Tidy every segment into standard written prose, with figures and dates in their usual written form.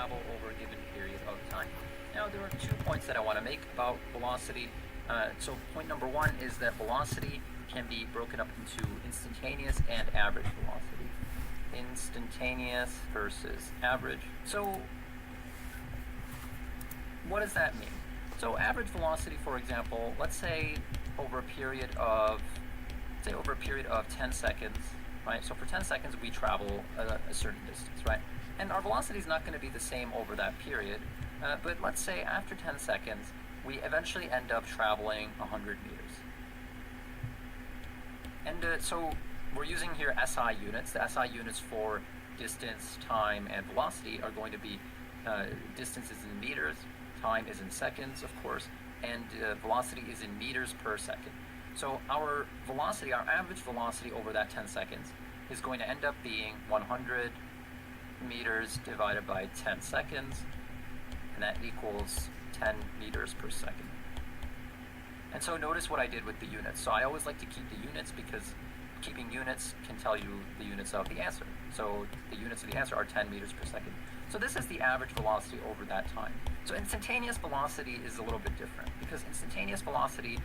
travel over a given period of time. Now, there are 2 points that I want to make about velocity. So point number one is that velocity can be broken up into instantaneous and average velocity. Instantaneous versus average. So what does that mean? So average velocity, for example, let's say over a period of 10 seconds, right? So for 10 seconds we travel a certain distance, right? And our velocity is not going to be the same over that period, but let's say after 10 seconds we eventually end up traveling 100 meters. And so we're using here SI units. The SI units for distance, time, and velocity are going to be distance is in meters, time is in seconds, of course, and velocity is in meters per second. So our velocity, our average velocity over that 10 seconds is going to end up being 100 meters divided by 10 seconds, and that equals 10 meters per second. And so notice what I did with the units. So I always like to keep the units because keeping units can tell you the units of the answer. So the units of the answer are 10 meters per second. So this is the average velocity over that time. So instantaneous velocity is a little bit different because instantaneous velocity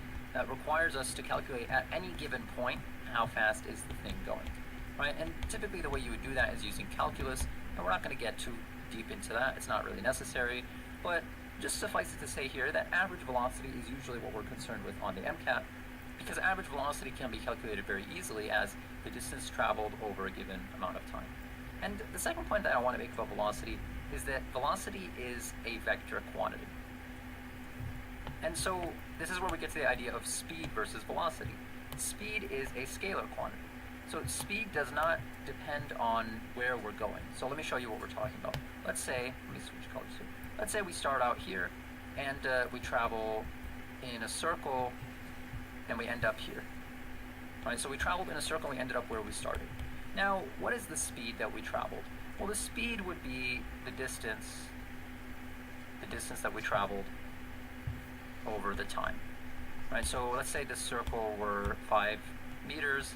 requires us to calculate at any given point how fast is the thing going, right? And typically the way you would do that is using calculus, and we're not going to get too deep into that. It's not really necessary, but just suffice it to say here that average velocity is usually what we're concerned with on the MCAT, because average velocity can be calculated very easily as the distance traveled over a given amount of time. And the second point that I want to make about velocity is that velocity is a vector quantity. And so this is where we get to the idea of speed versus velocity. Speed is a scalar quantity. So speed does not depend on where we're going. So let me show you what we're talking about. Let's say, let me switch colors here. Let's say we start out here and we travel in a circle and we end up here. Right? So we traveled in a circle and we ended up where we started. Now, what is the speed that we traveled? Well, the speed would be the distance that we traveled over the time. Right? So let's say this circle were 5 meters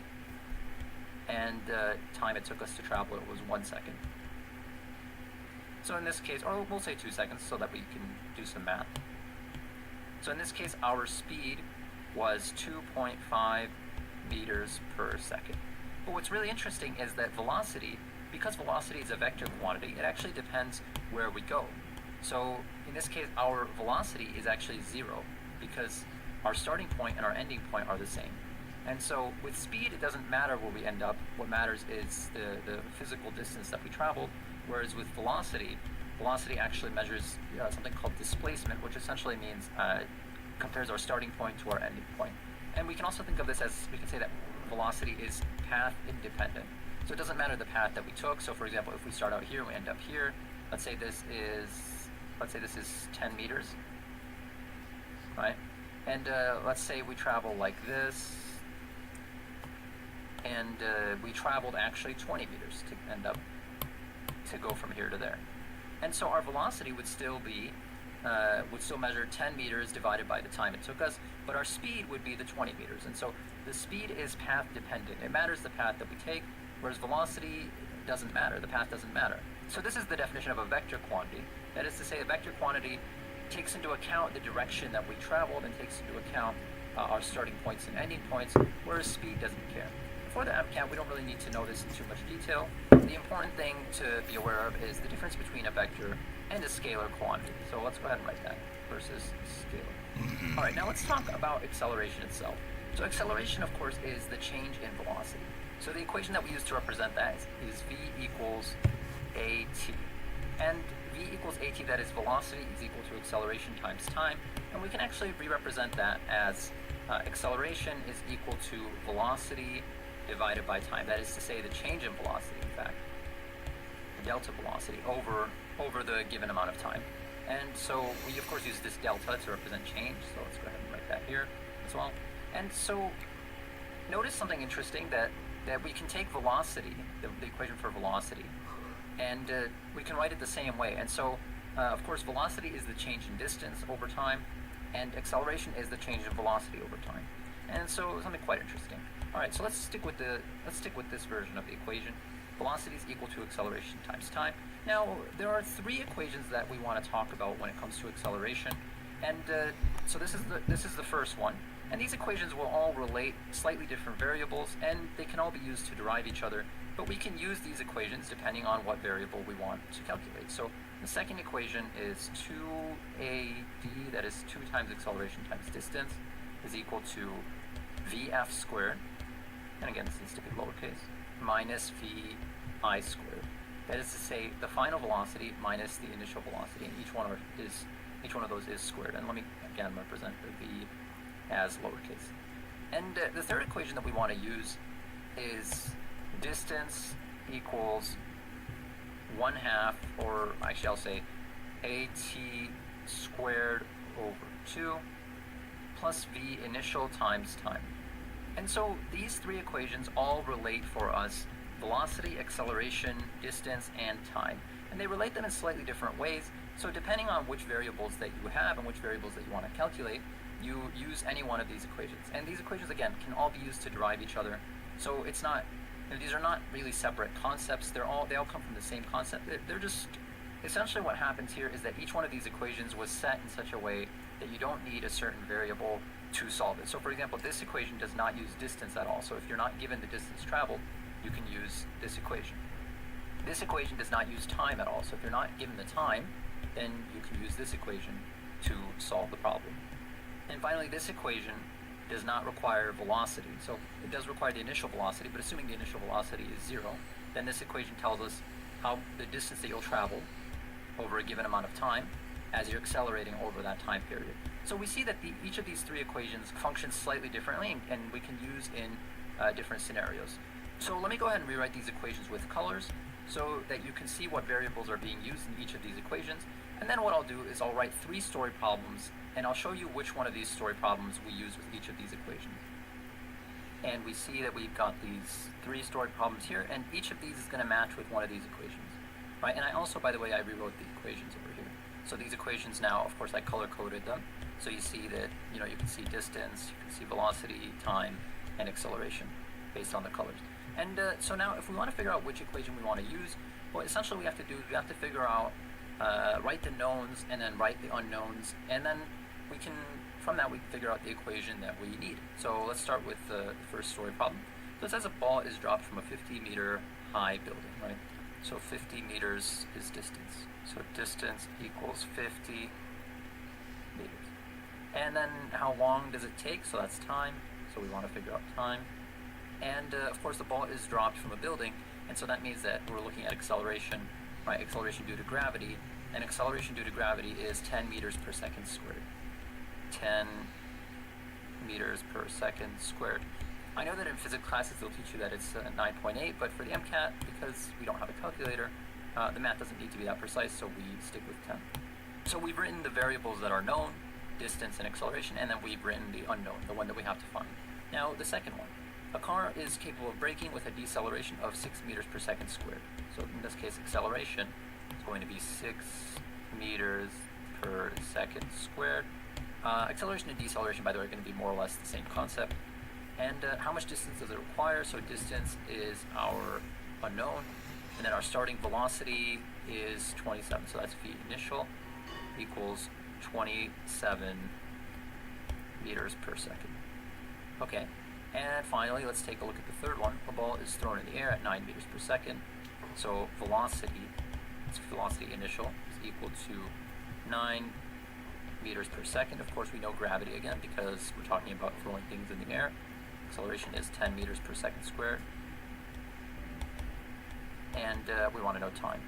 and the time it took us to travel it was 1 second. So in this case, or we'll say 2 seconds so that we can do some math. So in this case, our speed was 2.5 meters per second. But what's really interesting is that velocity, because velocity is a vector quantity, it actually depends where we go. So in this case, our velocity is actually 0 because our starting point and our ending point are the same. And so with speed, it doesn't matter where we end up. What matters is the physical distance that we traveled. Whereas with velocity, velocity actually measures something called displacement, which essentially means compares our starting point to our ending point. And we can also think of this as, we can say that velocity is path independent. So it doesn't matter the path that we took. So for example, if we start out here and we end up here, let's say this is 10 meters, right? And let's say we travel like this, and we traveled actually 20 meters to end up to go from here to there. And so our velocity would still measure 10 meters divided by the time it took us, but our speed would be the 20 meters. And so the speed is path dependent. It matters the path that we take, whereas velocity doesn't matter. The path doesn't matter. So this is the definition of a vector quantity. That is to say, a vector quantity takes into account the direction that we traveled and takes into account our starting points and ending points, whereas speed doesn't care. For the MCAT, we don't really need to know this in too much detail. The important thing to be aware of is the difference between a vector and a scalar quantity. So let's go ahead and write that versus scalar. All right, now let's talk about acceleration itself. So acceleration, of course, is the change in velocity. So the equation that we use to represent that is v equals at. And v equals at, that is velocity is equal to acceleration times time. And we can actually re-represent that as acceleration is equal to velocity divided by time. That is to say, the change in velocity, in fact, the delta velocity over the given amount of time. And so we, of course, use this delta to represent change. So let's go ahead and write that here as well. And so notice something interesting, that we can take velocity, the equation for velocity, and we can write it the same way. And so, of course, velocity is the change in distance over time, and acceleration is the change in velocity over time. And so something quite interesting. All right, so let's stick with this version of the equation. Velocity is equal to acceleration times time. Now, there are three equations that we want to talk about when it comes to acceleration, and so this is the first one. And these equations will all relate slightly different variables, and they can all be used to derive each other, but we can use these equations depending on what variable we want to calculate. So the second equation is 2AD, that is 2 times acceleration times distance, is equal to VF squared, and again this needs to be lowercase, minus VI squared. That is to say, the final velocity minus the initial velocity, and each one of those is squared. And let me again represent the V as lowercase. And the third equation that we want to use is distance equals 1/2, or actually I'll say AT squared over 2 plus V initial times time. And so these three equations all relate for us velocity, acceleration, distance, and time. And they relate them in slightly different ways. So depending on which variables that you have and which variables that you want to calculate, you use any one of these equations. And these equations, again, can all be used to derive each other. So it's not, these are not really separate concepts. They all come from the same concept. They're just, essentially what happens here is that each one of these equations was set in such a way that you don't need a certain variable to solve it. So for example, this equation does not use distance at all. So if you're not given the distance traveled, you can use this equation. This equation does not use time at all. So if you're not given the time, then you can use this equation to solve the problem. And finally, this equation does not require velocity. So it does require the initial velocity, but assuming the initial velocity is 0, then this equation tells us how the distance that you'll travel over a given amount of time as you're accelerating over that time period. So we see that each of these three equations functions slightly differently, and we can use in different scenarios. So let me go ahead and rewrite these equations with colors so that you can see what variables are being used in each of these equations. And then what I'll do is I'll write 3 story problems, and I'll show you which one of these story problems we use with each of these equations. And we see that we've got these 3 story problems here, and each of these is going to match with one of these equations. Right? And I also, by the way, I rewrote the equations over here. So these equations now, of course, I color-coded them. So you see that, you can see distance, you can see velocity, time, and acceleration based on the colors. And so now if we want to figure out which equation we want to use, what essentially we have to figure out, write the knowns and then write the unknowns, and then from that we can figure out the equation that we need. So let's start with the first story problem. So it says a ball is dropped from a 50-meter high building, right? So 50 meters is distance. So distance equals 50 meters. And then how long does it take? So that's time. So we want to figure out time. And of course the ball is dropped from a building, and so that means that we're looking at acceleration, right? Acceleration due to gravity, and acceleration due to gravity is 10 meters per second squared. 10 meters per second squared. I know that in physics classes they'll teach you that it's 9.8, but for the MCAT, because we don't have a calculator, the math doesn't need to be that precise, so we stick with 10. So we've written the variables that are known, distance and acceleration, and then we've written the unknown, the one that we have to find. Now the second one. A car is capable of braking with a deceleration of 6 meters per second squared. So in this case, acceleration is going to be 6 meters per second squared. Acceleration and deceleration, by the way, are going to be more or less the same concept. And how much distance does it require? So distance is our unknown. And then our starting velocity is 27. So that's V initial equals 27 meters per second. Okay. And finally, let's take a look at the third one. A ball is thrown in the air at 9 meters per second. So velocity initial, is equal to 9 meters per second. Of course, we know gravity again because we're talking about throwing things in the air. Acceleration is 10 meters per second squared. And we want to know time.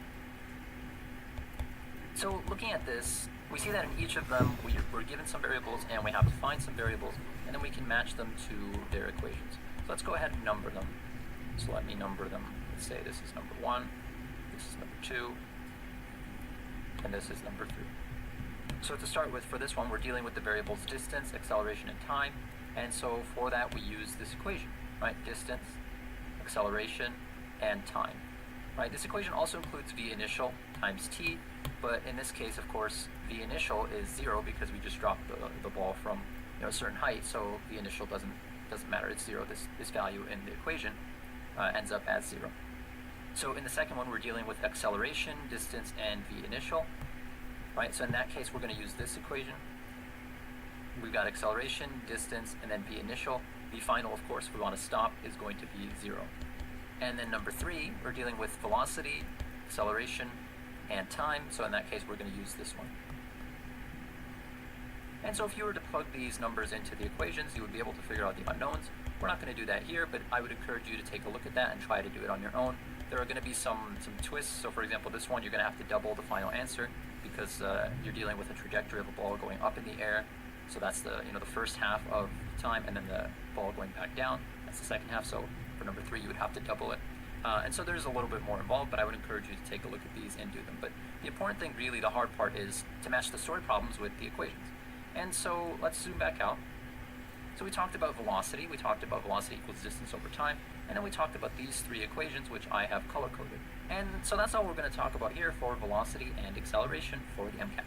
So looking at this, we see that in each of them we're given some variables and we have to find some variables, and then we can match them to their equations. So let's go ahead and number them. So let me number them. Let's say this is number 1, this is number 2, and this is number 3. So to start with, for this one, we're dealing with the variables distance, acceleration, and time. And so for that, we use this equation, right? Distance, acceleration, and time. Right? This equation also includes V initial times t, but in this case, of course, V initial is 0 because we just dropped the ball from a certain height, so V initial doesn't matter, it's 0. This value in the equation ends up as 0. So in the second one, we're dealing with acceleration, distance, and v initial, right? So in that case, we're going to use this equation. We've got acceleration, distance, and then v initial. V final, of course, if we want to stop, is going to be 0. And then number 3, we're dealing with velocity, acceleration, and time. So in that case, we're going to use this one. And so if you were to plug these numbers into the equations, you would be able to figure out the unknowns. We're not going to do that here, but I would encourage you to take a look at that and try to do it on your own. There are going to be some twists. So for example, this one, you're going to have to double the final answer because you're dealing with a trajectory of a ball going up in the air. So that's the first half of time, and then the ball going back down. That's the second half. So for number 3, you would have to double it. And so there's a little bit more involved, but I would encourage you to take a look at these and do them. But the important thing, really, the hard part is to match the story problems with the equations. And so let's zoom back out. So we talked about velocity. We talked about velocity equals distance over time. And then we talked about these 3 equations, which I have color-coded. And so that's all we're going to talk about here for velocity and acceleration for the MCAT.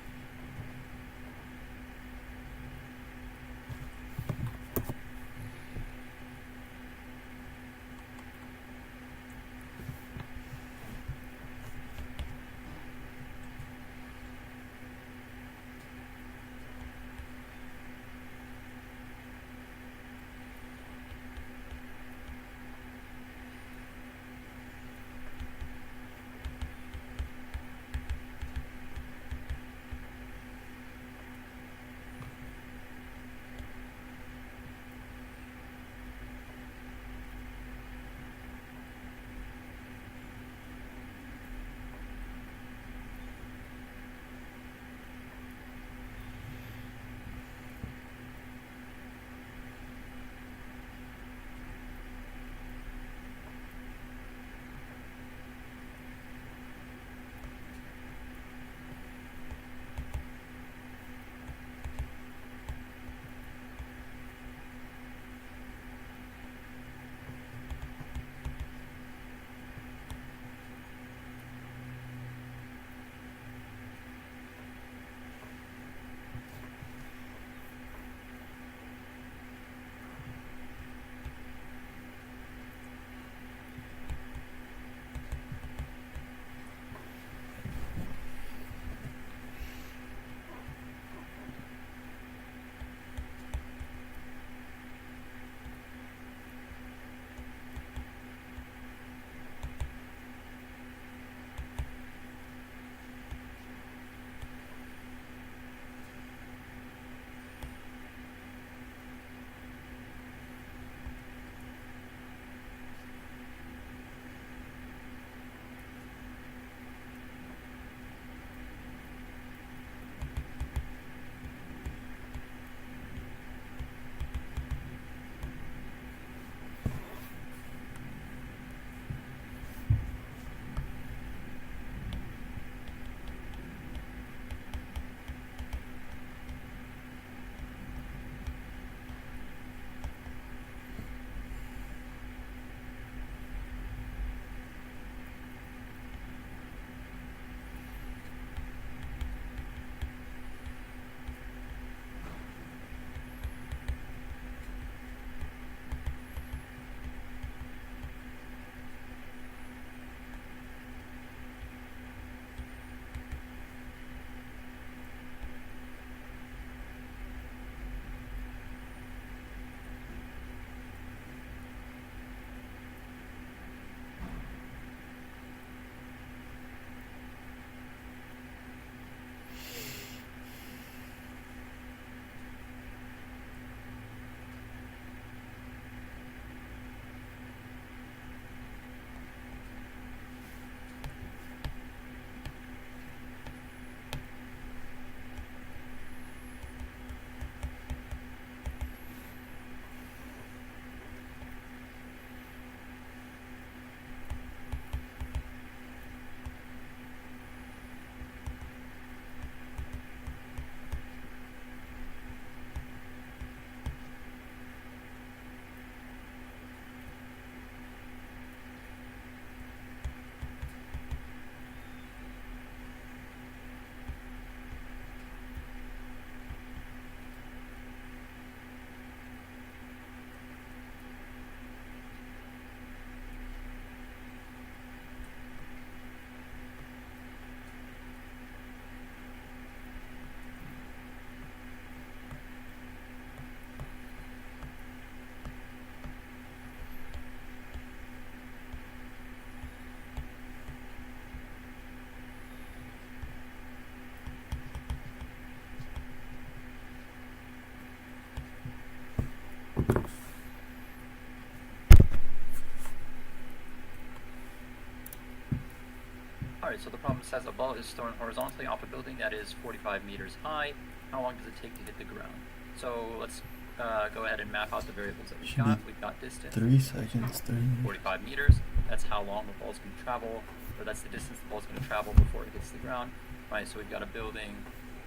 says a ball is thrown horizontally off a building that is 45 meters high. How long does it take to hit the ground? So let's go ahead and map out the variables that we've got. We've got distance. 3 seconds, 45 meters. That's how long the ball's going to travel, or that's the distance the ball's going to travel before it hits the ground. Right, so we've got a building.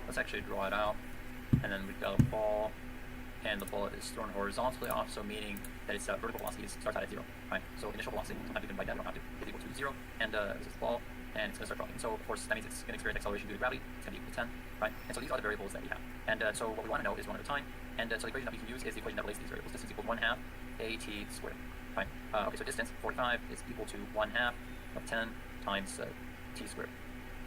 Let's actually draw it out. And then we've got a ball, and the ball is thrown horizontally off, so meaning that its vertical velocity starts out at 0. Right, so initial velocity, sometimes you can write that, you don't have to, is equal to 0. And this is the ball, and it's going to start dropping. So of course that means it's going to experience acceleration due to gravity. It's going to be equal to 10, right? And so these are the variables that we have. And so what we want to know is one at a time. And so the equation that we can use is the equation that relates to these variables. Distance equals 1/2 AT squared. Right? Okay, so distance 45 is equal to 1/2 of 10 times t squared.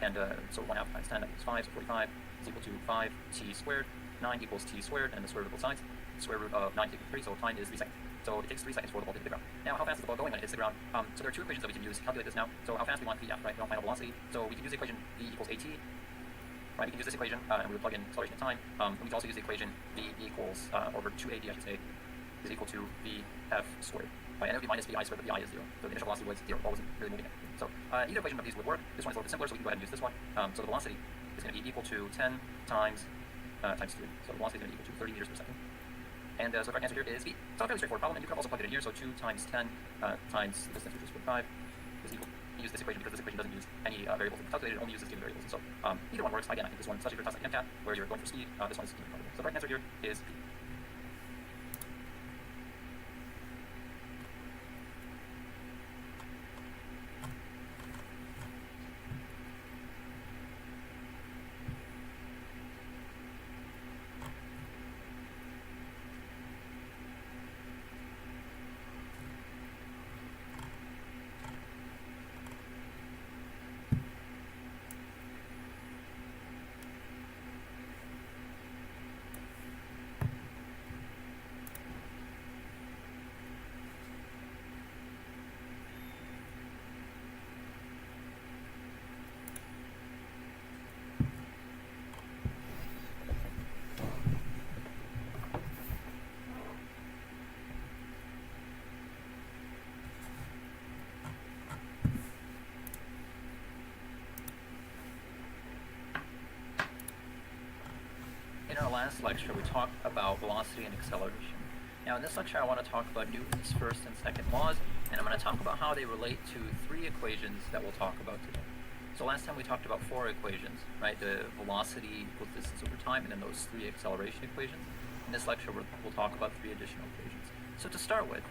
And so 1/2 times 10, that equals 5. So 45 is equal to 5t squared. 9 equals t squared, and the square root of both sides. The square root of 9 equals 3, so time is 3 seconds. So it takes 3 seconds for the ball to hit the ground. Now, how fast is the ball going when it hits the ground? So there are two equations that we can use to calculate this now. So how fast we want VF, right? We want final velocity. So we can use the equation V equals AT. Right, we can use this equation, and we would plug in acceleration of time. We can also use the equation V equals over 2AD, I should say, is equal to VF squared. Right, and it would be minus VI squared, but VI is 0. So the initial velocity was 0. The ball wasn't really moving it. So either equation of these would work. This one is a little bit simpler, so we can go ahead and use this one. So the velocity is going to be equal to 10 times 3. So the velocity is going to be equal to 30 meters per second. And so the correct answer here is B. So a fairly straightforward problem, and you can also plug it in here. So 2 times 10 times the distance, which is 45, is equal. Use this equation because this equation doesn't use any variables in the calculator. It only uses given variables. And so either one works. Again, I think this one, especially for tests like MCAT, where you're going for speed, this one is going to be So the correct answer here is B. In our last lecture, we talked about velocity and acceleration. Now, in this lecture, I want to talk about Newton's first and second laws, and I'm going to talk about how they relate to 3 equations that we'll talk about today. So last time we talked about 4 equations, right? The velocity equals distance over time, and then those 3 acceleration equations. In this lecture, we'll talk about 3 additional equations. So to start with,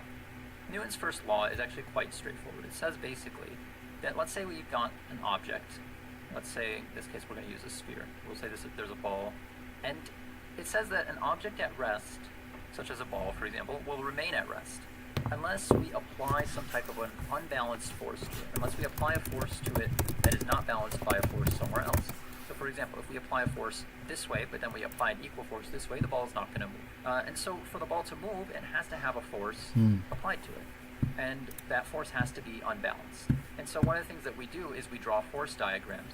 Newton's first law is actually quite straightforward. It says basically that let's say we've got an object. Let's say, in this case, we're going to use a sphere. We'll say there's a ball. And it says that an object at rest, such as a ball, for example, will remain at rest unless we apply some type of an unbalanced force to it, unless we apply a force to it that is not balanced by a force somewhere else. So, for example, if we apply a force this way, but then we apply an equal force this way, the ball is not going to move. And so for the ball to move, it has to have a force applied to it. And that force has to be unbalanced. And so one of the things that we do is we draw force diagrams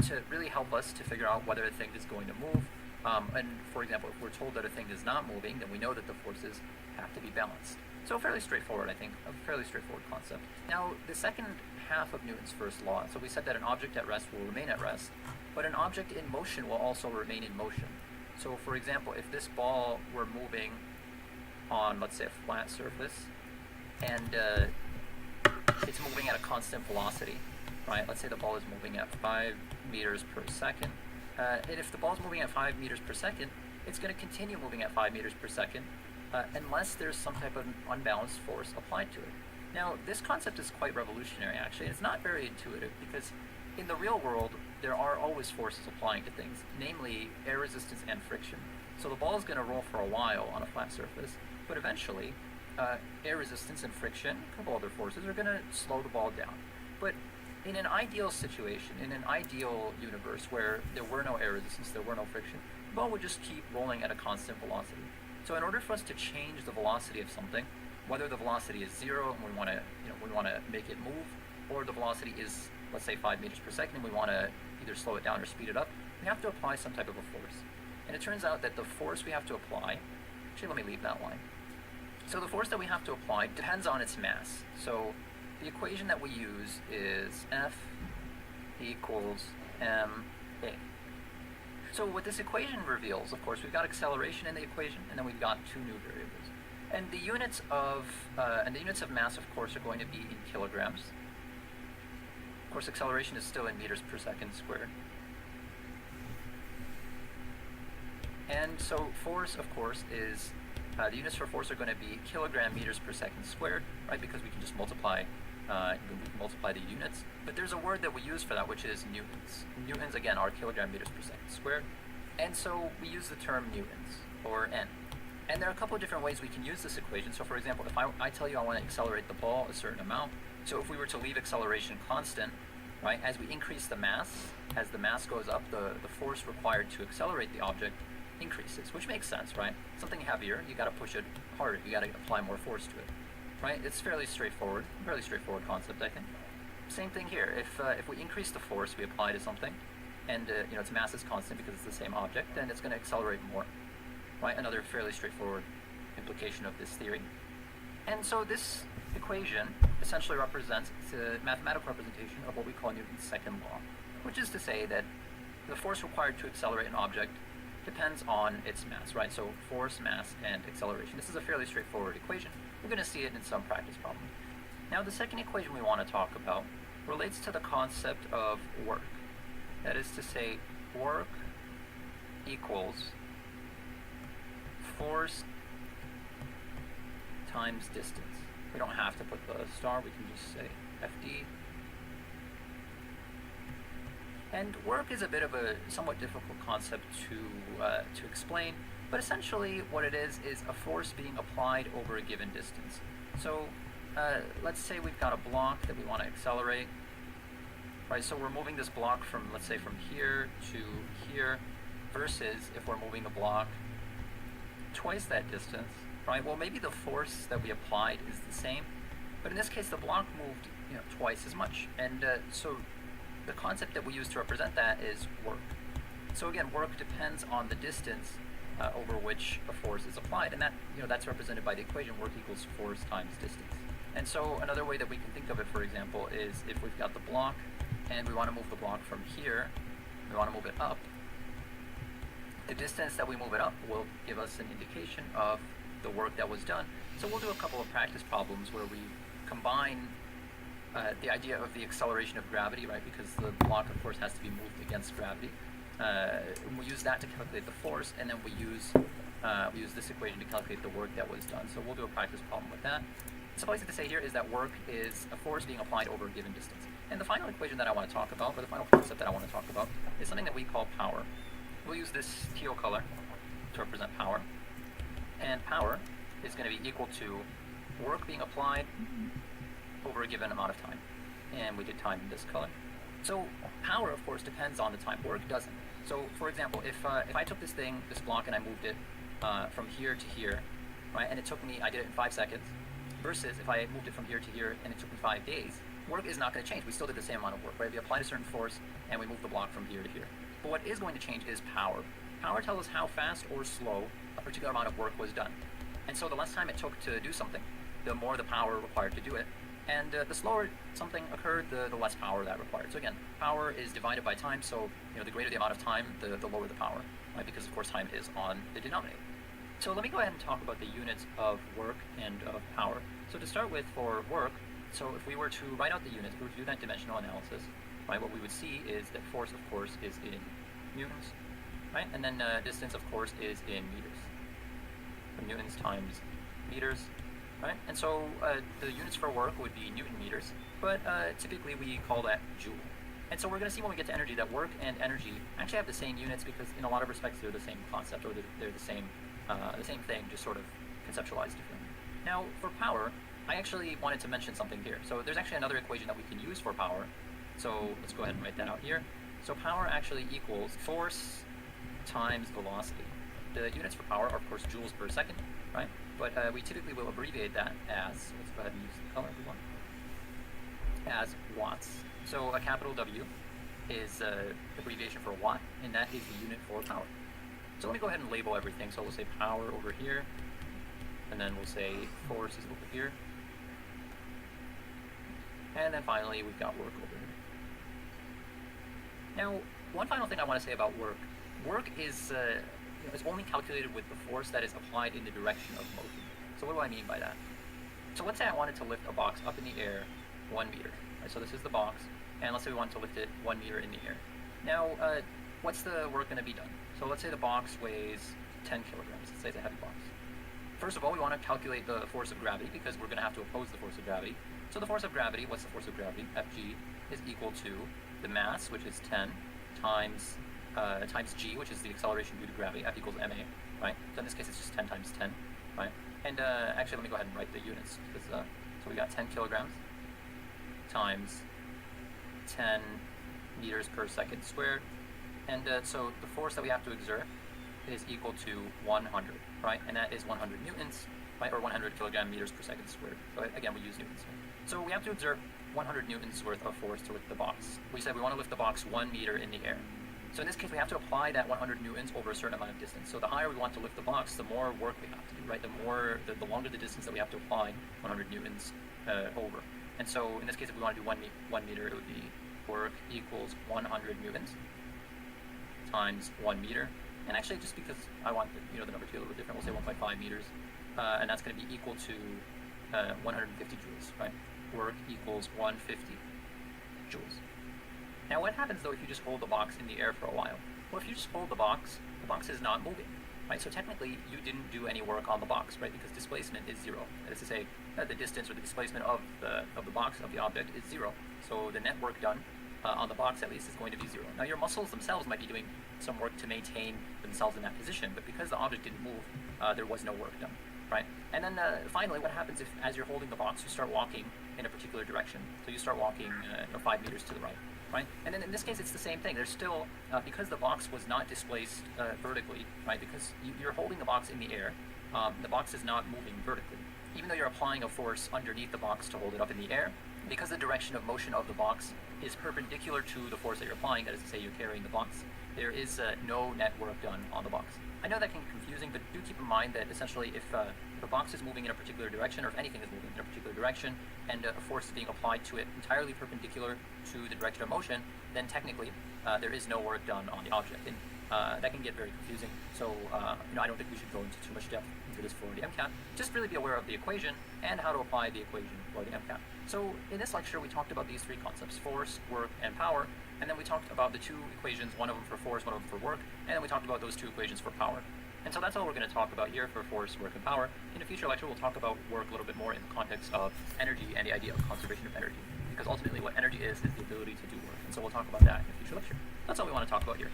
to really help us to figure out whether a thing is going to move. And for example, if we're told that a thing is not moving, then we know that the forces have to be balanced. So fairly straightforward, I think, a fairly straightforward concept. Now, the second half of Newton's first law, so we said that an object at rest will remain at rest, but an object in motion will also remain in motion. So for example, if this ball were moving on, let's say, a flat surface, and it's moving at a constant velocity, right? Let's say the ball is moving at 5 meters per second. And if the ball is moving at 5 meters per second, it's going to continue moving at 5 meters per second unless there's some type of unbalanced force applied to it. Now, this concept is quite revolutionary, actually. It's not very intuitive because in the real world, there are always forces applying to things, namely air resistance and friction. So the ball is going to roll for a while on a flat surface, but eventually air resistance and friction, a couple other forces, are going to slow the ball down. But in an ideal situation, in an ideal universe where there were no air resistance, there were no friction, the ball would just keep rolling at a constant velocity. So in order for us to change the velocity of something, whether the velocity is 0 and we want to make it move, or the velocity is, let's say, 5 meters per second and we want to either slow it down or speed it up, we have to apply some type of a force. And it turns out that the force we have to apply, actually let me leave that line. So the force that we have to apply depends on its mass. So the equation that we use is F equals ma. So what this equation reveals, of course, we've got acceleration in the equation, and then we've got two new variables. And the units of mass, of course, are going to be in kilograms. Of course, acceleration is still in meters per second squared. And so force, of course, is the units for force are going to be kilogram meters per second squared, right? Because we can just multiply the units. But there's a word that we use for that, which is newtons. Newtons, again, are kilogram meters per second squared. And so we use the term newtons, or N. And there are a couple of different ways we can use this equation. So for example, if I tell you I want to accelerate the ball a certain amount, so if we were to leave acceleration constant, right, as we increase the mass, as the mass goes up, the force required to accelerate the object increases, which makes sense, right? Something heavier, you got to push it harder, you got to apply more force to it, right? It's fairly straightforward concept, I think. Same thing here. If we increase the force we apply to something, and its mass is constant because it's the same object, then it's going to accelerate more, right? Another fairly straightforward implication of this theory. And so this equation essentially represents the mathematical representation of what we call Newton's second law, which is to say that the force required to accelerate an object depends on its mass, right? So force, mass, and acceleration. This is a fairly straightforward equation. We're going to see it in some practice problem. Now, the second equation we want to talk about relates to the concept of work. That is to say, work equals force times distance. We don't have to put the star, we can just say FD. And work is a bit of a somewhat difficult concept to explain, but essentially what it is a force being applied over a given distance. So let's say we've got a block that we want to accelerate, right? So we're moving this block from, let's say, from here to here, versus if we're moving the block twice that distance, right? Well, maybe the force that we applied is the same, but in this case the block moved twice as much, and so the concept that we use to represent that is work. So again, work depends on the distance over which a force is applied, and that that's represented by the equation work equals force times distance. And so another way that we can think of it, for example, is if we've got the block and we want to move the block from here, we want to move it up, the distance that we move it up will give us an indication of the work that was done. So we'll do a couple of practice problems where we combine the idea of the acceleration of gravity, right, because the block, of course, has to be moved against gravity. We use that to calculate the force, and then we use this equation to calculate the work that was done. So we'll do a practice problem with that. Suffice it to say here is that work is a force being applied over a given distance. And the final equation that I want to talk about, or the final concept that I want to talk about, is something that we call power. We'll use this teal color to represent power. And power is going to be equal to work being applied over a given amount of time. And we did time in this color. So power, of course, depends on the time. Work doesn't. So, for example, if I took this block, and I moved it from here to here, right, and I did it in 5 seconds, versus if I moved it from here to here and it took me 5 days, work is not going to change. We still did the same amount of work, right? We applied a certain force and we moved the block from here to here. But what is going to change is power. Power tells us how fast or slow a particular amount of work was done. And so the less time it took to do something, the more the power required to do it. And the slower something occurred, the less power that required. So again, power is divided by time, so the greater the amount of time, the lower the power, right? Because of course time is on the denominator. So let me go ahead and talk about the units of work and of power. So to start with, for work, so if we were to write out the units, if we were to do that dimensional analysis, right, what we would see is that force, of course, is in newtons, right? And then distance, of course, is in meters. So newtons times meters, right? And so the units for work would be Newton meters, but typically we call that joule. And so we're going to see when we get to energy that work and energy actually have the same units, because in a lot of respects they're the same concept, or they're the same thing, just sort of conceptualized differently. Now, for power, I actually wanted to mention something here. So there's actually another equation that we can use for power. So let's go ahead and write that out here. So power actually equals force times velocity. The units for power are, of course, joules per second, right? But we typically will abbreviate that as, let's go ahead and use the color we want, as watts. So a capital W is abbreviation for watt, and that is the unit for power. So let me go ahead and label everything. So we'll say power over here, and then we'll say force is over here. And then finally, we've got work over here. Now, one final thing I want to say about work. Work is only calculated with the force that is applied in the direction of motion. So what do I mean by that? So let's say I wanted to lift a box up in the air 1 meter. Right, so this is the box, and let's say we want to lift it 1 meter in the air. Now, what's the work going to be done? So let's say the box weighs 10 kilograms. Let's say it's a heavy box. First of all, we want to calculate the force of gravity because we're going to have to oppose the force of gravity. So the force of gravity, what's the force of gravity? Fg is equal to the mass, which is 10, times g, which is the acceleration due to gravity. F equals ma, right? So in this case, it's just 10 times 10, right? And actually, let me go ahead and write the units. Because, so we got 10 kilograms times 10 meters per second squared. And so the force that we have to exert is equal to 100, right? And that is 100 newtons, right? Or 100 kilogram meters per second squared. So again, we use newtons here. So we have to exert 100 newtons worth of force to lift the box. We said we want to lift the box 1 meter in the air. So in this case, we have to apply that 100 newtons over a certain amount of distance. So the higher we want to lift the box, the more work we have to do, right? The longer the distance that we have to apply 100 newtons over. And so in this case, if we want to do 1 meter, it would be work equals 100 newtons times 1 meter. And actually, just because I want the number to be a little bit different, we'll say 1.5 meters, and that's going to be equal to 150 joules, right? Work equals 150 joules. Now, what happens though if you just hold the box in the air for a while? Well, if you just hold the box is not moving, right? So technically, you didn't do any work on the box, right? Because displacement is 0. That is to say, the distance or the displacement of the box, of the object, is 0. So the net work done on the box, at least, is going to be 0. Now, your muscles themselves might be doing some work to maintain themselves in that position, but because the object didn't move, there was no work done, right? And then finally, what happens if, as you're holding the box, you start walking in a particular direction? So you start walking 5 meters to the right, right? And then in this case, it's the same thing. There's still, because the box was not displaced vertically, right? Because you're holding the box in the air, the box is not moving vertically. Even though you're applying a force underneath the box to hold it up in the air, because the direction of motion of the box is perpendicular to the force that you're applying, that is to say you're carrying the box, there is no net work done on the box. I know that can be confusing, but do keep in mind that essentially if a box is moving in a particular direction, or if anything is moving in a particular direction, and a force is being applied to it entirely perpendicular to the direction of motion, then technically there is no work done on the object. And that can get very confusing. So I don't think we should go into too much depth into this for the MCAT. Just really be aware of the equation and how to apply the equation for the MCAT. So in this lecture, we talked about these 3 concepts: force, work, and power. And then we talked about the 2 equations, one of them for force, one of them for work, and then we talked about those 2 equations for power. And so that's all we're going to talk about here for force, work, and power. In a future lecture, we'll talk about work a little bit more in the context of energy and the idea of conservation of energy. Because ultimately what energy is the ability to do work. And so we'll talk about that in a future lecture. That's all we want to talk about here.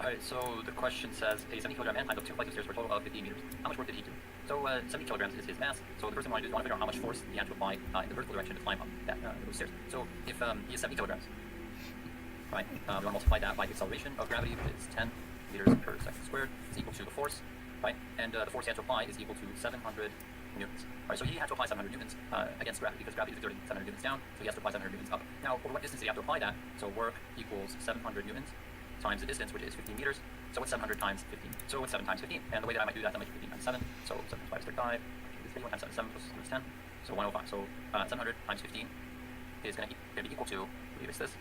Alright, so the question says a 70 kilogram man climbed up 2 flights of stairs for a total of 15 meters. How much work did he do? So 70 kilograms is his mass. So the first thing we want to do is we want to figure out how much force he had to apply in the vertical direction to climb up those stairs. So if he is 70 kilograms, right, we want to multiply that by the acceleration of gravity, which is 10 meters per second squared. It's equal to the force, right? And the force he had to apply is equal to 700 newtons. Alright, so he had to apply 700 newtons against gravity because gravity is exerting 700 newtons down, so he has to apply 700 newtons up. Now, over what distance did he have to apply that? So work equals 700 newtons times the distance, which is 15 meters. So what's 700 times 15? So it's 7 times 15. And the way that I might do that, I might do 15 times 7. So 7 times 5 is 35. 1 times 7 is 7 plus 3 is 10. So 105. So 700 times 15 is going to be equal to, I believe it's this,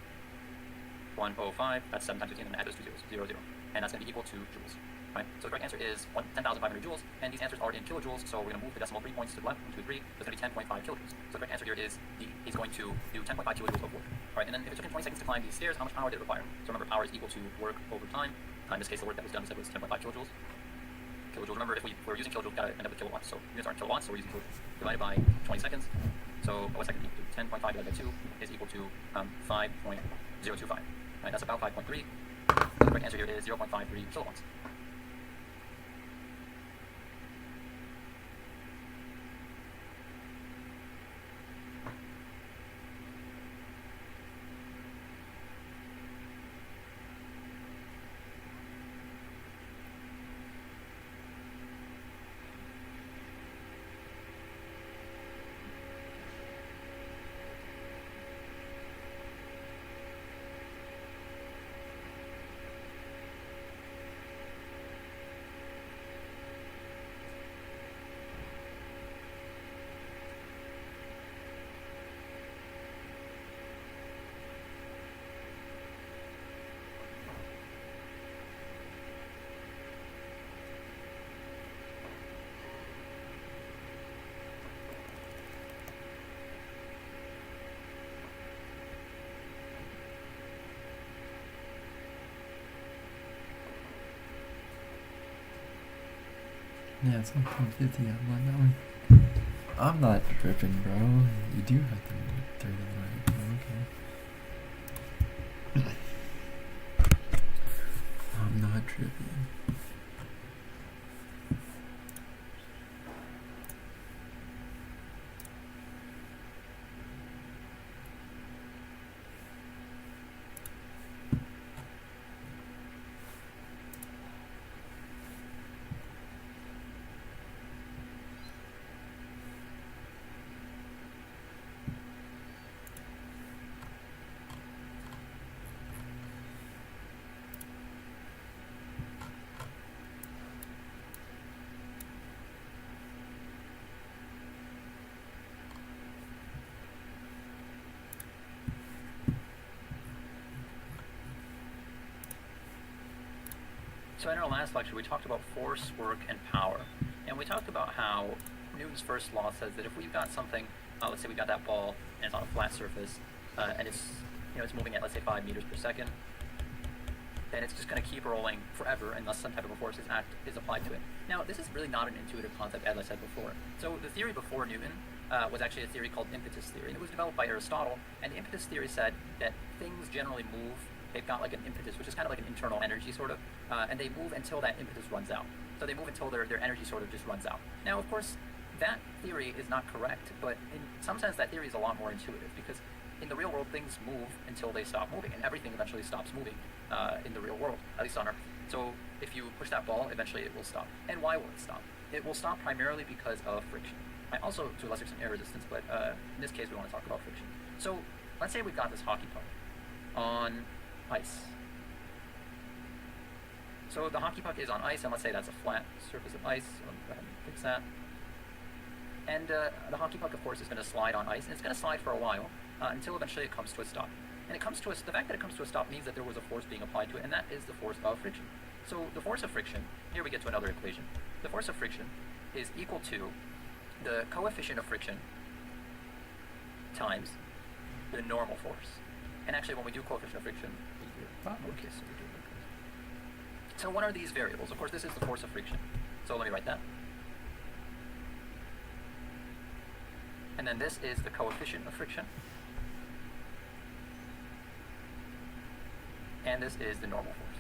105. That's 7 times 15, and add those two zeros, 0, 0. And that's going to be equal to joules. Right? So the correct answer is 10,500 joules, and these answers are in kilojoules, so we're going to move the decimal 3 points to the left, 1, 2, 3. So it's going to be 10.5 kilojoules. So the correct answer here is D. He's going to do 10.5 kilojoules of work. Alright, and then if it took him 20 seconds to climb these stairs, how much power did it require? So remember, power is equal to work over time. In this case, the work that was done we said was 10.5 kilojoules. Kilojoules, remember, if we're using kilojoules, we've got to end up with kilowatts. So units aren't kilowatts, so we're using kilojoules. Divided by 20 seconds. So what's that going to be? 10.5 divided by 2 is equal to 5.025. Right, that's about 5.3. The correct answer here is 0.53 kilowatts. Yeah, it's like 1050 on that one. I'm not tripping, bro. You do have to throw the right. Okay. I'm not tripping. So in our last lecture, we talked about force, work, and power. And we talked about how Newton's first law says that if we've got something, let's say we've got that ball, and it's on a flat surface, and it's moving at, let's say, 5 meters per second, then it's just going to keep rolling forever unless some type of a force is applied to it. Now, this is really not an intuitive concept, as I said before. So the theory before Newton was actually a theory called impetus theory, and it was developed by Aristotle, and the impetus theory said that things generally move. They've got like an impetus, which is kind of like an internal energy sort of, and they move until that impetus runs out. So they move until their energy sort of just runs out. Now, of course, that theory is not correct, but in some sense that theory is a lot more intuitive, because in the real world things move until they stop moving, and everything eventually stops moving in the real world, at least on Earth. So if you push that ball, eventually it will stop. And why will it stop? It will stop primarily because of friction. Also, to a lesser extent, air resistance, but in this case we want to talk about friction. So let's say we've got this hockey puck on ice. So the hockey puck is on ice, and let's say that's a flat surface of ice. So let me go ahead and fix that. And the hockey puck, of course, is going to slide on ice, and it's going to slide for a while until eventually it comes to a stop. And the fact that it comes to a stop means that there was a force being applied to it, and that is the force of friction. So the force of friction, here we get to another equation. The force of friction is equal to the coefficient of friction times the normal force. And actually, when we do coefficient of friction, so what are these variables? Of course, this is the force of friction. So let me write that. And then this is the coefficient of friction. And this is the normal force.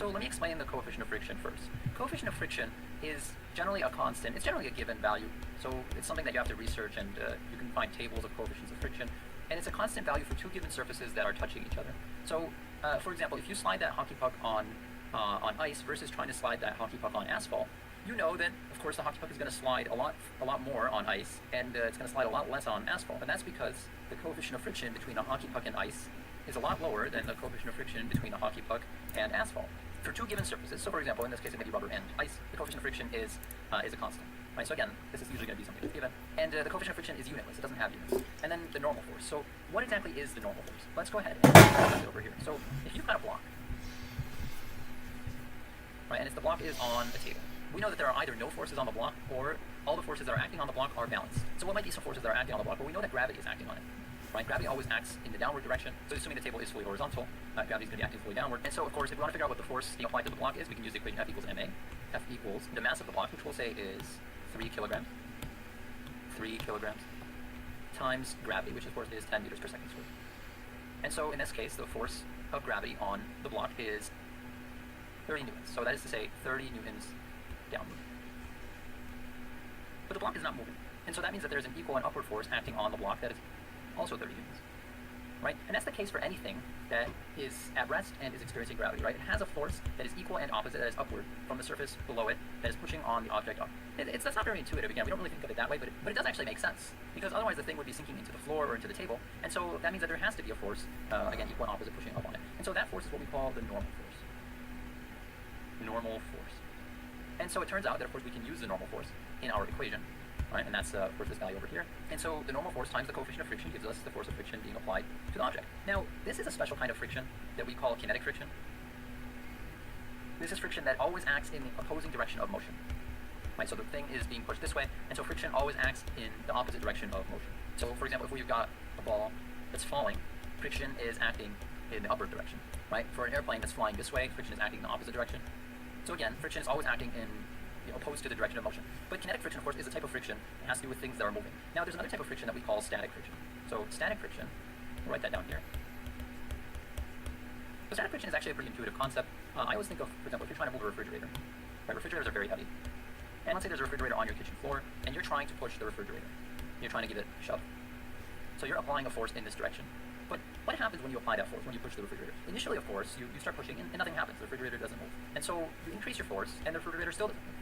So let me explain the coefficient of friction first. Coefficient of friction is generally a constant. It's generally a given value. So it's something that you have to research, and you can find tables of coefficients of friction. And it's a constant value for two given surfaces that are touching each other. So, for example, if you slide that hockey puck on ice versus trying to slide that hockey puck on asphalt, you know that, of course, the hockey puck is going to slide a lot more on ice, and it's going to slide a lot less on asphalt. And that's because the coefficient of friction between a hockey puck and ice is a lot lower than the coefficient of friction between a hockey puck and asphalt. For two given surfaces, so for example, in this case it may be rubber and ice, the coefficient of friction is a constant. Right? So again, this is usually going to be something that's given. And the coefficient of friction is unitless, it doesn't have units. And then the normal force. So what exactly is the normal force? Let's go ahead and put it over here. So if you've got a block, right, and the block is on a table, we know that there are either no forces on the block, or all the forces that are acting on the block are balanced. So what might be some forces that are acting on the block? Well, we know that gravity is acting on it. Right? Gravity always acts in the downward direction. So assuming the table is fully horizontal, gravity is going to be acting fully downward. And so, of course, if we want to figure out what the force being applied to the block is, we can use the equation F equals ma. F equals the mass of the block, which we'll say is 3 kilograms. 3 kilograms times gravity, which of course is 10 meters per second squared. And so in this case, the force of gravity on the block is 30 newtons. So that is to say 30 newtons downward. But the block is not moving. And so that means that there's an equal and upward force acting on the block that is also 30 newtons. Right? And that's the case for anything that is at rest and is experiencing gravity, right? It has a force that is equal and opposite, that is upward from the surface below it, that is pushing on the object up. That's not very intuitive, again, we don't really think of it that way, but it does actually make sense, because otherwise the thing would be sinking into the floor or into the table, and so that means that there has to be a force, again, equal and opposite, pushing up on it. And so that force is what we call the normal force. Normal force. And so it turns out that, of course, we can use the normal force in our equation. Right, and that's, of course, this value over here. And so the normal force times the coefficient of friction gives us the force of friction being applied to the object. Now, this is a special kind of friction that we call kinetic friction. This is friction that always acts in the opposing direction of motion. Right, so the thing is being pushed this way, and so friction always acts in the opposite direction of motion. So, for example, if we've got a ball that's falling, friction is acting in the upward direction. Right? For an airplane that's flying this way, friction is acting in the opposite direction. So again, friction is always acting in opposed to the direction of motion. But kinetic friction, of course, is a type of friction. It has to do with things that are moving. Now, there's another type of friction that we call static friction. So static friction, we'll write that down here. So static friction is actually a pretty intuitive concept. I always think of, for example, if you're trying to move a refrigerator. Right, refrigerators are very heavy. And let's say there's a refrigerator on your kitchen floor, and you're trying to push the refrigerator. You're trying to give it a shove. So you're applying a force in this direction. But what happens when you apply that force, when you push the refrigerator? Initially, of course, you start pushing, and nothing happens. The refrigerator doesn't move. And so you increase your force, and the refrigerator still doesn't move.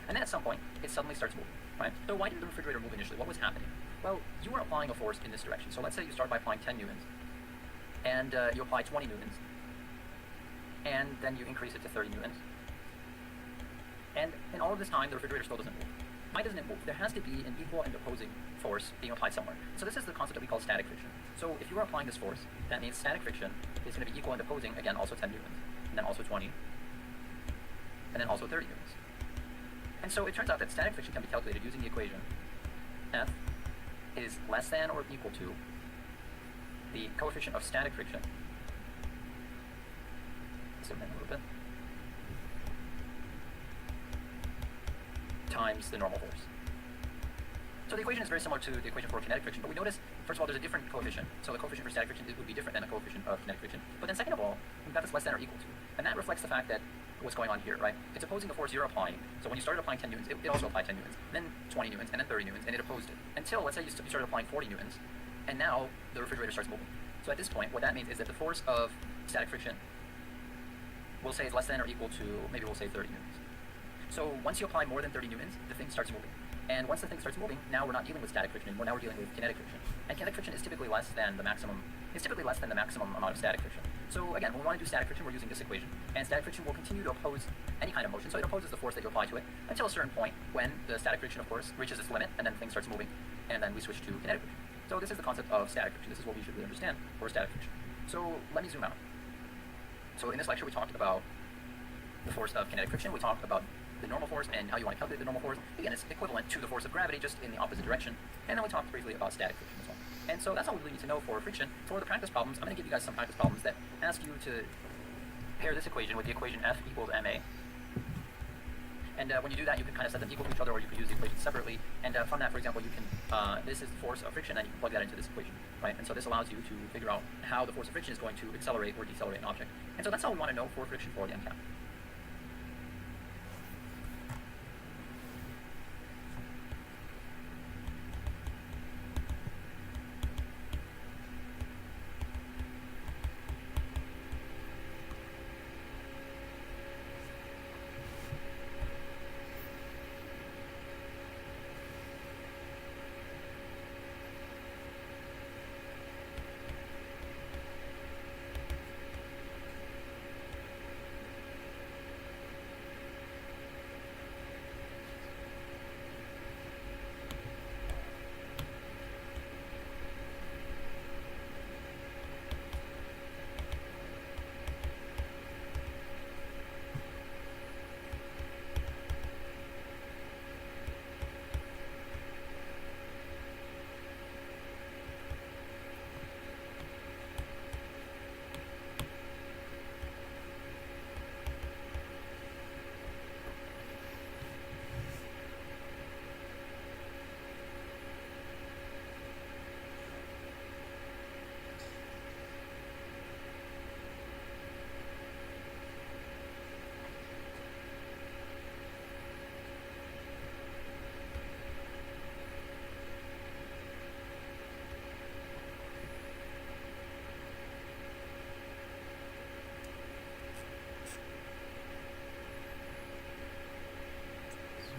And then at some point, it suddenly starts moving, right? So why did the refrigerator move initially? What was happening? Well, you were applying a force in this direction. So let's say you start by applying 10 newtons, and you apply 20 newtons, and then you increase it to 30 newtons. And in all of this time, the refrigerator still doesn't move. Why doesn't it move? There has to be an equal and opposing force being applied somewhere. So this is the concept that we call static friction. So if you are applying this force, that means static friction is going to be equal and opposing, again, also 10 newtons, and then also 20, and then also 30 newtons. And so it turns out that static friction can be calculated using the equation F is less than or equal to the coefficient of static friction. Zoom in a little bit. Times the normal force. So the equation is very similar to the equation for kinetic friction, but we notice, first of all, there's a different coefficient. So the coefficient for static friction would be different than the coefficient of kinetic friction. But then second of all, we've got this less than or equal to. And that reflects the fact that what's going on here, right? It's opposing the force you're applying. So when you started applying 10 newtons, it also applied 10 newtons, then 20 newtons, and then 30 newtons, and it opposed it. Until, let's say you started applying 40 newtons, and now the refrigerator starts moving. So at this point, what that means is that the force of static friction, we'll say is less than or equal to, maybe we'll say 30 newtons. So once you apply more than 30 newtons, the thing starts moving. And once the thing starts moving, now we're not dealing with static friction anymore, now we're dealing with kinetic friction. And kinetic friction is typically less than the maximum, amount of static friction. So again, when we want to do static friction, we're using this equation. And static friction will continue to oppose any kind of motion, so it opposes the force that you apply to it, until a certain point when the static friction, of course, reaches its limit, and then the thing starts moving, and then we switch to kinetic friction. So this is the concept of static friction. This is what we should really understand for static friction. So let me zoom out. So in this lecture, we talked about the force of kinetic friction. We talked about the normal force and how you want to calculate the normal force. Again, it's equivalent to the force of gravity, just in the opposite direction. And then we talked briefly about static friction as well. And so that's all we really need to know for friction. For the practice problems, I'm going to give you guys some practice problems that ask you to pair this equation with the equation F equals ma. And when you do that, you can kind of set them equal to each other, or you can use the equation separately. And from that, for example, you can, this is the force of friction, and you can plug that into this equation, right? And so this allows you to figure out how the force of friction is going to accelerate or decelerate an object. And so that's all we want to know for friction for the MCAT.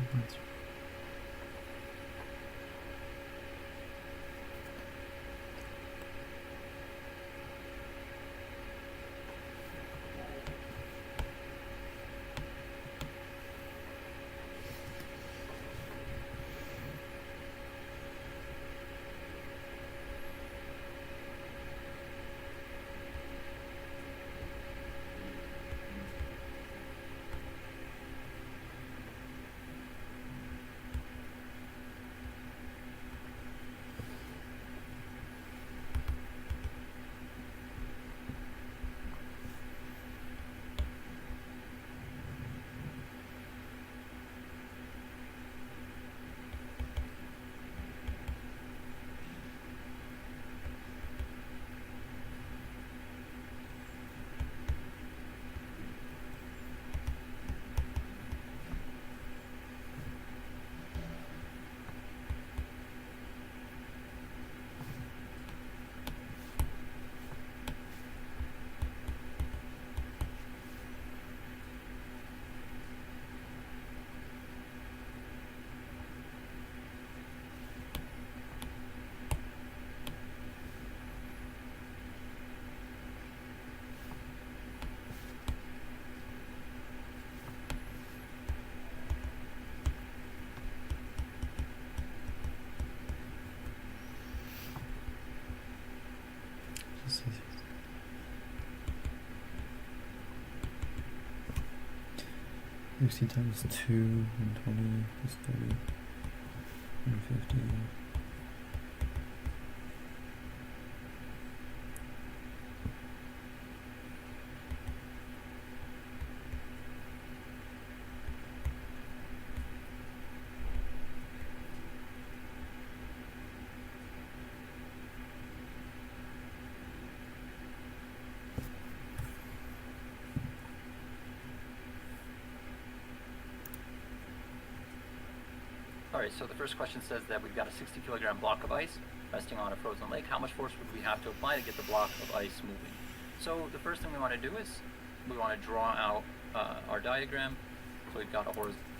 Let's just 60 times 2 and 20 is 30 and 50. Alright, so the first question says that we've got a 60 kilogram block of ice resting on a frozen lake. How much force would we have to apply to get the block of ice moving? So the first thing we want to do is we want to draw out our diagram. So we've got a horizontal